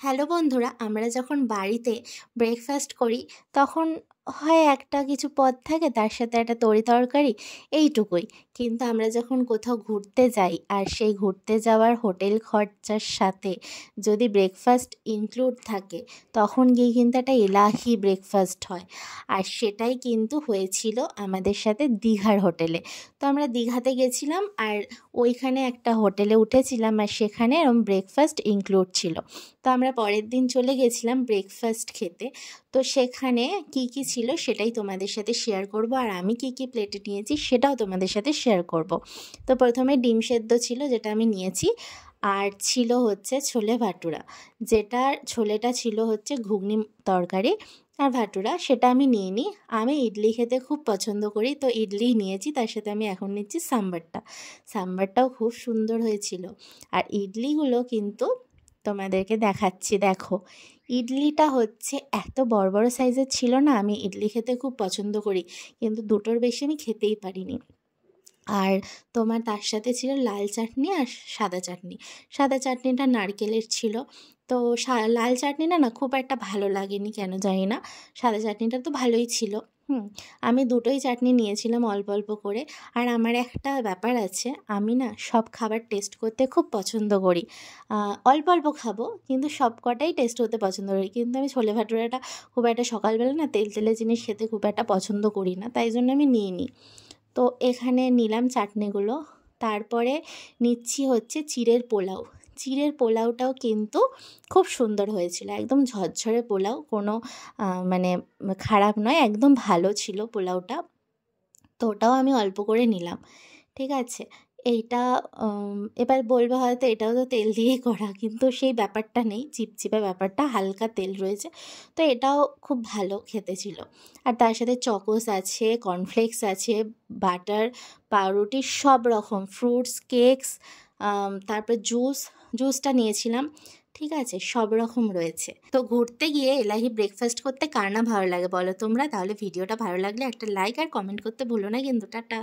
Hello বন্ধুরা, আমরা যখন বাড়িতে ব্রেকফাস্ট করি তখন হয় একটা কিছু পদ থাকে, তার সাথে একটা তরি তরকারি, এইটুকুই। কিন্তু আমরা যখন কোথাও ঘুরতে যাই আর সেই ঘুরতে যাওয়ার হোটেল খরচার সাথে যদি ব্রেকফাস্ট ইনক্লুড থাকে, তখন গিয়ে কিন্তু একটা এলাহি ব্রেকফাস্ট হয়। আর সেটাই কিন্তু হয়েছিল আমাদের সাথে দীঘার হোটেলে। তো আমরা দীঘাতে গেছিলাম আর ওইখানে একটা হোটেলে উঠেছিলাম, আর সেখানে এরকম ব্রেকফাস্ট ইনক্লুড ছিল। তো আমরা পরের দিন চলে গেছিলাম ব্রেকফাস্ট খেতে। তো সেখানে কি কি ছিল সেটাই তোমাদের সাথে শেয়ার করব, আর আমি কি কি প্লেটে নিয়েছি সেটাও তোমাদের সাথে শেয়ার করব। তো প্রথমে ডিম সেদ্ধ ছিল, যেটা আমি নিয়েছি। আর ছিল হচ্ছে ছোলে ভাটুরা, যেটার ছোলেটা ছিল হচ্ছে ঘুগনি তরকারি, আর ভাটুরা সেটা আমি নিইনি। আমি ইডলি খেতে খুব পছন্দ করি, তো ইডলি নিয়েছি। তার সাথে আমি এখন নিচ্ছি সাম্বারটাও খুব সুন্দর হয়েছিল। আর ইডলিগুলো কিন্তু তোমাদেরকে দেখাচ্ছি, দেখো। ইডলিটা হচ্ছে এত বড় বড় সাইজের ছিল না, আমি ইডলি খেতে খুব পছন্দ করি, কিন্তু দুটোর বেশি আমি খেতেই পারিনি। আর তোমার তার সাথে ছিল লাল চাটনি আর সাদা চাটনি। সাদা চাটনিটা নারকেলের ছিল। তো লাল চাটনিটা না খুব একটা ভালো লাগেনি, কেন জানি না। সাদা চাটনিটা তো ভালোই ছিল। আমি দুটোই চাটনি নিয়েছিলাম অল্প অল্প করে। আর আমার একটা ব্যাপার আছে, আমি না সব খাবার টেস্ট করতে খুব পছন্দ করি। অল্প অল্প খাবো, কিন্তু সব কটাই টেস্ট করতে পছন্দ করি। কিন্তু আমি ছোলে ভাটুরাটা খুব একটা সকালবেলা না তেল তেলে জিনিস খেতে খুব একটা পছন্দ করি না, তাই জন্য আমি নিইনি। তো এখানে নিলাম চাটনিগুলো। তারপরে নিচ্ছি হচ্ছে চিড়ের পোলাও। চিড়ের পোলাওটাও কিন্তু খুব সুন্দর হয়েছিল, একদম ঝরঝরে পোলাও, কোনো মানে খারাপ নয়, একদম ভালো ছিল পোলাওটা। তো ওটাও আমি অল্প করে নিলাম, ঠিক আছে। এইটা এবার বলবে হয়তো এটাও তো তেল দিয়েই করা, কিন্তু সেই ব্যাপারটা নেই, চিপচিপে ব্যাপারটা, হালকা তেল রয়েছে। তো এটাও খুব ভালো খেতে ছিল। আর তার সাথে চকোস আছে, কর্নফ্লেক্স আছে, বাটার, পাউরুটি, সব রকম ফ্রুটস, কেকস, তারপর জুসটা নিয়েছিলাম, ঠিক আছে, সব রকম রয়েছে। তো ঘুরতে গিয়ে এলাহি ব্রেকফাস্ট করতে কার না ভালো লাগে বলো তোমরা? তাহলে ভিডিওটা ভালো লাগলে একটা লাইক আর কমেন্ট করতে ভুলো না কিন্তু। টাটা।